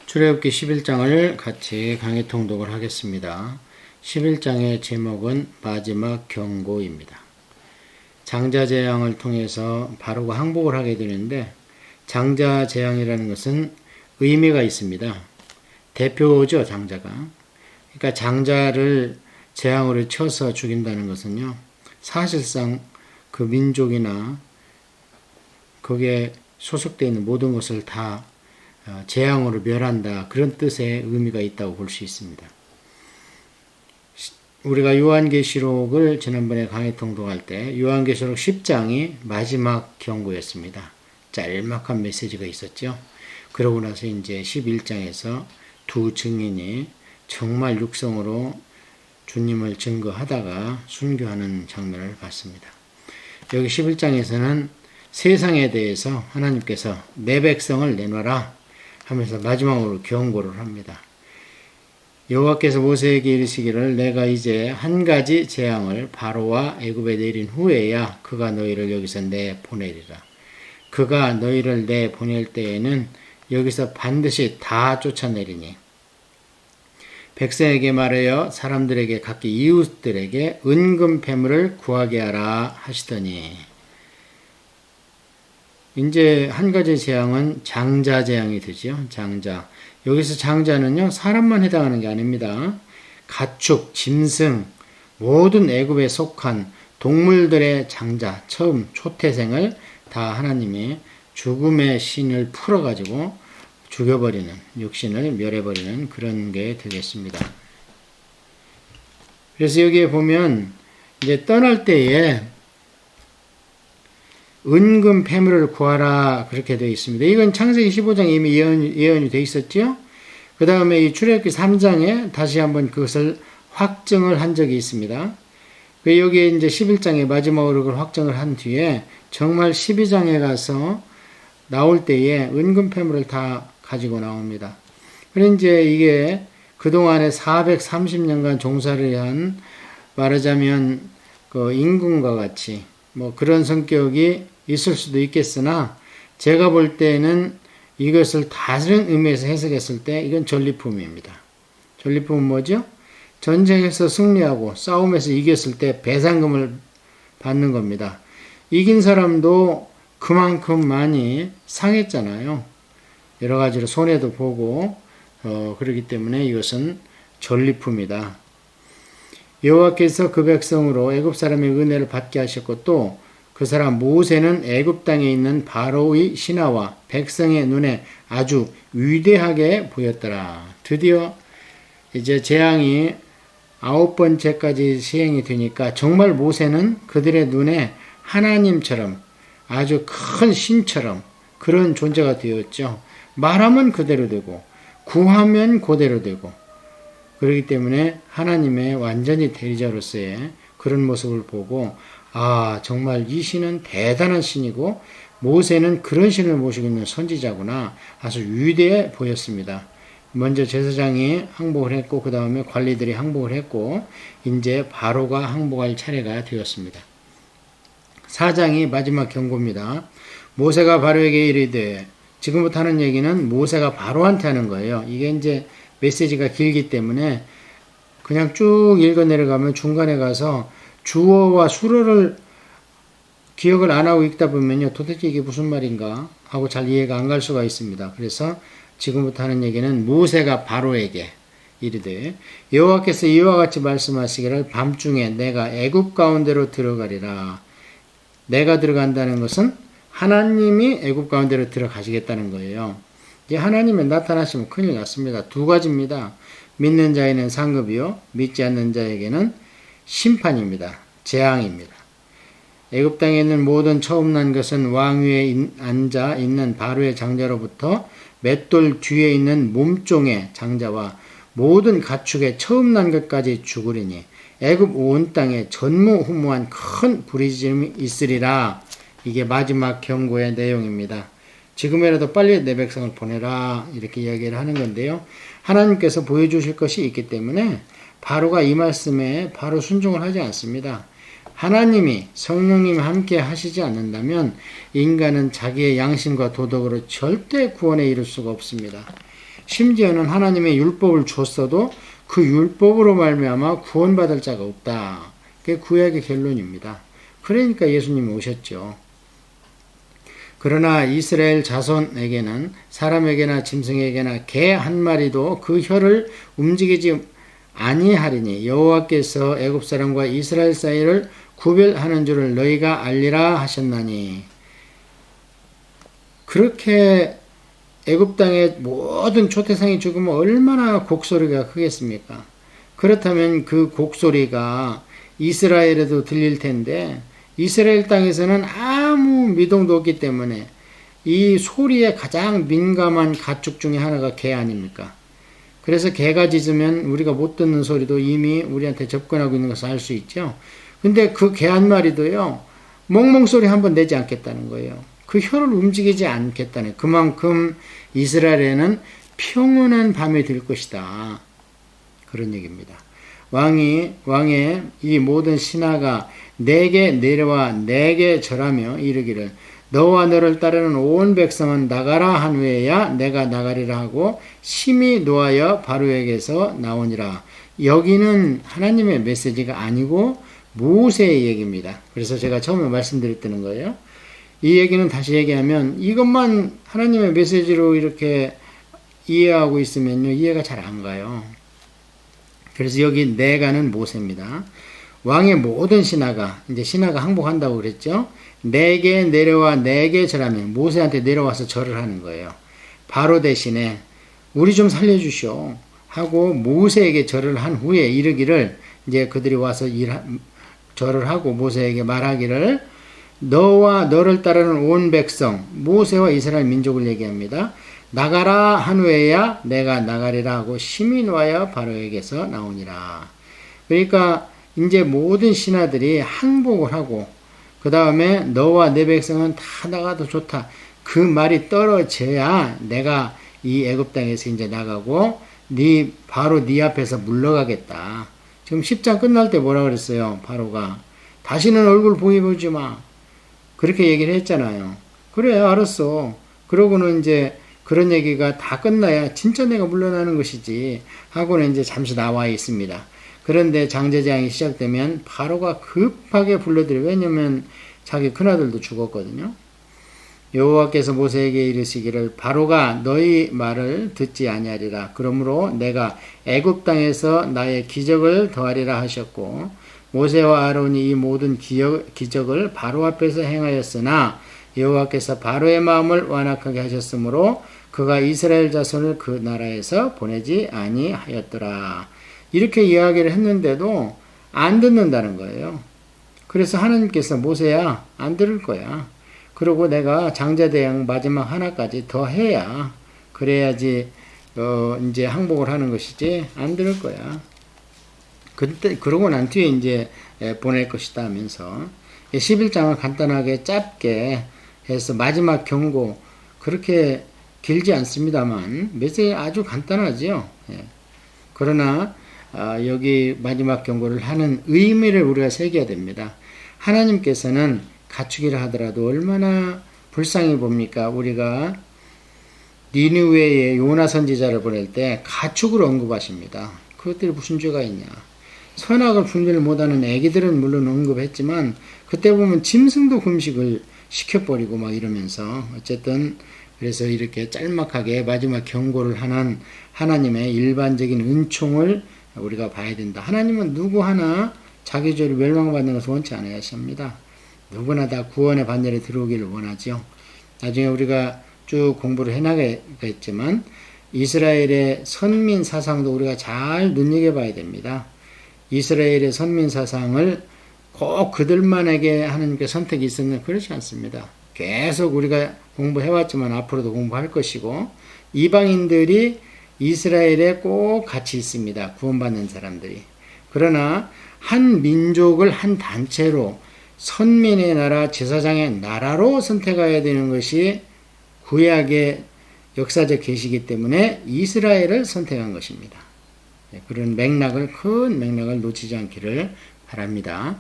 출애굽기 11장을 같이 강의 통독을 하겠습니다. 11장의 제목은 마지막 경고입니다. 장자재앙을 통해서 바로가 항복을 하게 되는데, 장자재앙이라는 것은 의미가 있습니다. 대표죠, 장자가. 그러니까 장자를 재앙으로 쳐서 죽인다는 것은요, 사실상 그 민족이나 거기에 소속되어 있는 모든 것을 다 재앙으로 멸한다, 그런 뜻의 의미가 있다고 볼 수 있습니다. 우리가 요한계시록을 지난번에 강의 통독할 때 요한계시록 10장이 마지막 경고였습니다. 짤막한 메시지가 있었죠. 그러고 나서 이제 11장에서 두 증인이 정말 육성으로 주님을 증거하다가 순교하는 장면을 봤습니다. 여기 11장에서는 세상에 대해서 하나님께서 내 백성을 내놔라 하면서 마지막으로 경고를 합니다. 여호와께서 모세에게 이르시기를 내가 이제 한 가지 재앙을 바로와 애굽에 내린 후에야 그가 너희를 여기서 내보내리라. 그가 너희를 내보낼 때에는 여기서 반드시 다 쫓아내리니 백성에게 말하여 사람들에게 각기 이웃들에게 은금 패물을 구하게 하라 하시더니, 이제 한 가지 재앙은 장자 재앙이 되죠. 장자. 여기서 장자는요, 사람만 해당하는 게 아닙니다. 가축, 짐승, 모든 애굽에 속한 동물들의 장자, 처음 초태생을 다 하나님이 죽음의 신을 풀어가지고 죽여버리는, 육신을 멸해버리는 그런 게 되겠습니다. 그래서 여기에 보면 이제 떠날 때에 은금 패물을 구하라 그렇게 되어 있습니다. 이건 창세기 15장에 이미 예언이 되어 있었죠. 그 다음에 이 출애굽기 3장에 다시 한번 그것을 확정을 한 적이 있습니다. 여기에 이제 11장에 마지막으로 그걸 확정을 한 뒤에 정말 12장에 가서 나올 때에 은금 패물을 다 가지고 나옵니다. 그래서 이제 이게 그동안에 430년간 종사를 한, 말하자면 그 임금과 같이 뭐 그런 성격이 있을 수도 있겠으나, 제가 볼 때는 이것을 다른 의미에서 해석했을 때 이건 전리품입니다. 전리품은 뭐죠? 전쟁에서 승리하고 싸움에서 이겼을 때 배상금을 받는 겁니다. 이긴 사람도 그만큼 많이 상했잖아요. 여러 가지로 손해도 보고 그렇기 때문에 이것은 전리품이다. 여호와께서 그 백성으로 애굽 사람의 은혜를 받게 하셨고, 또 그 사람 모세는 애굽 땅에 있는 바로의 신하와 백성의 눈에 아주 위대하게 보였더라. 드디어 이제 재앙이 9번째까지 시행이 되니까 정말 모세는 그들의 눈에 하나님처럼, 아주 큰 신처럼 그런 존재가 되었죠. 말하면 그대로 되고 구하면 그대로 되고, 그렇기 때문에 하나님의 완전히 대리자로서의 그런 모습을 보고, 아, 정말 이 신은 대단한 신이고 모세는 그런 신을 모시고 있는 선지자구나, 아주 위대해 보였습니다. 먼저 제사장이 항복을 했고, 그 다음에 관리들이 항복을 했고, 이제 바로가 항복할 차례가 되었습니다. 4장이 마지막 경고입니다. 모세가 바로에게 이르되, 지금부터 하는 얘기는 모세가 바로한테 하는 거예요. 이게 이제 메시지가 길기 때문에 그냥 쭉 읽어 내려가면 중간에 가서 주어와 수어를 기억을 안 하고 읽다 보면요, 도대체 이게 무슨 말인가 하고 잘 이해가 안 갈 수가 있습니다. 그래서 지금부터 하는 얘기는 모세가 바로에게 이르되, 여호와께서 이와 같이 말씀하시기를 밤중에 내가 애굽 가운데로 들어가리라. 내가 들어간다는 것은 하나님이 애굽 가운데로 들어가시겠다는 거예요. 이제 하나님이 나타나시면 큰일 났습니다. 두 가지입니다. 믿는 자에게는 상급이요, 믿지 않는 자에게는 심판입니다. 재앙입니다. 애굽 땅에 있는 모든 처음 난 것은 왕위에 앉아 있는 바로의 장자로부터 맷돌 뒤에 있는 몸종의 장자와 모든 가축의 처음 난 것까지 죽으리니 애굽 온 땅에 전무후무한 큰 부르짖음이 있으리라. 이게 마지막 경고의 내용입니다. 지금이라도 빨리 내 백성을 보내라, 이렇게 이야기를 하는 건데요. 하나님께서 보여주실 것이 있기 때문에 바로가 이 말씀에 바로 순종을 하지 않습니다. 하나님이, 성령님이 함께 하시지 않는다면 인간은 자기의 양심과 도덕으로 절대 구원에 이를 수가 없습니다. 심지어는 하나님의 율법을 줬어도 그 율법으로 말미암아 구원받을 자가 없다. 그게 구약의 결론입니다. 그러니까 예수님이 오셨죠. 그러나 이스라엘 자손에게는 사람에게나 짐승에게나 개 한 마리도 그 혀를 움직이지 아니하리니 여호와께서 애굽 사람과 이스라엘 사이를 구별하는 줄을 너희가 알리라 하셨나니. 그렇게 애굽 땅의 모든 초태상이 죽으면 얼마나 곡소리가 크겠습니까? 그렇다면 그 곡소리가 이스라엘에도 들릴 텐데 이스라엘 땅에서는 아무 미동도 없기 때문에 이 소리에 가장 민감한 가축 중에 하나가 개 아닙니까? 그래서 개가 짖으면 우리가 못 듣는 소리도 이미 우리한테 접근하고 있는 것을 알 수 있죠. 근데 그 개 한 마리도요, 멍멍 소리 한번 내지 않겠다는 거예요. 그 혀를 움직이지 않겠다는, 그만큼 이스라엘에는 평온한 밤이 될 것이다. 그런 얘기입니다. 왕의 이 모든 신하가 내게 내려와 내게 절하며 이르기를 너와 너를 따르는 온 백성은 나가라 한 후에야 내가 나가리라 하고 심히 노하여 바로에게서 나오니라. 여기는 하나님의 메시지가 아니고 모세의 얘기입니다. 그래서 제가 처음에 말씀드렸던 거예요. 이 얘기는 다시 얘기하면 이것만 하나님의 메시지로 이렇게 이해하고 있으면요, 이해가 잘 안 가요. 그래서 여기 내가는 모세입니다. 왕의 모든 신하가, 이제 신하가 항복한다고 그랬죠. 내게 내려와 내게 절하면 모세한테 내려와서 절을 하는 거예요. 바로 대신에 우리 좀 살려주시오 하고 모세에게 절을 한 후에 이르기를, 이제 그들이 와서 절을 하고 모세에게 말하기를 너와 너를 따르는 온 백성, 모세와 이스라엘 민족을 얘기합니다. 나가라 한 후에야 내가 나가리라 하고 심히 노하여 바로에게서 나오니라. 그러니까 이제 모든 신하들이 항복을 하고 그 다음에 너와 내 백성은 다 나가도 좋다. 그 말이 떨어져야 내가 이 애굽 땅에서 이제 나가고 바로 네 앞에서 물러가겠다. 지금 10장 끝날 때 뭐라 그랬어요? 바로가 다시는 얼굴 보지 마. 그렇게 얘기를 했잖아요. 그래, 알았어. 그러고는 이제 그런 얘기가 다 끝나야 진짜 내가 물러나는 것이지 하고는 이제 잠시 나와 있습니다. 그런데 장제재앙이 시작되면 바로가 급하게 불러들여. 왜냐면 자기 큰아들도 죽었거든요. 여호와께서 모세에게 이르시기를 바로가 너희 말을 듣지 아니하리라. 그러므로 내가 애굽 땅에서 나의 기적을 더하리라 하셨고 모세와 아론이 이 모든 기적을 바로 앞에서 행하였으나 여호와께서 바로의 마음을 완악하게 하셨으므로 그가 이스라엘 자손을 그 나라에서 보내지 아니하였더라. 이렇게 이야기를 했는데도 안 듣는다는 거예요. 그래서 하나님께서 모세야 안 들을 거야. 그리고 내가 장자대왕 마지막 하나까지 더 해야 그래야지 이제 항복을 하는 것이지 안 들을 거야. 그러고 난 뒤에 이제 보낼 것이다 하면서 11장을 간단하게 짧게 해서 마지막 경고, 그렇게 길지 않습니다만 메시지 아주 간단하죠. 그러나 여기 마지막 경고를 하는 의미를 우리가 새겨야 됩니다. 하나님께서는 가축이라 하더라도 얼마나 불쌍히 봅니까? 우리가 니느웨에 요나 선지자를 보낼 때 가축을 언급하십니다. 그것들이 무슨 죄가 있냐? 선악을 분별 못하는 애기들은 물론 언급했지만 그때 보면 짐승도 금식을 시켜버리고 막 이러면서 어쨌든 그래서 이렇게 짤막하게 마지막 경고를 하는 하나님의 일반적인 은총을 우리가 봐야 된다. 하나님은 누구 하나 자기 죄를 멸망받는 것을 원치 않으십니다. 누구나 다 구원의 반열에 들어오기를 원하죠. 나중에 우리가 쭉 공부를 해나가겠지만 이스라엘의 선민 사상도 우리가 잘 눈여겨봐야 됩니다. 이스라엘의 선민 사상을 꼭 그들만에게 하나님께 선택이 있었는 그렇지 않습니다. 계속 우리가 공부해왔지만 앞으로도 공부할 것이고 이방인들이 이스라엘에 꼭 같이 있습니다. 구원받는 사람들이. 그러나 한 민족을 한 단체로 선민의 나라, 제사장의 나라로 선택해야 되는 것이 구약의 역사적 계시이기 때문에 이스라엘을 선택한 것입니다. 그런 큰 맥락을 놓치지 않기를 바랍니다.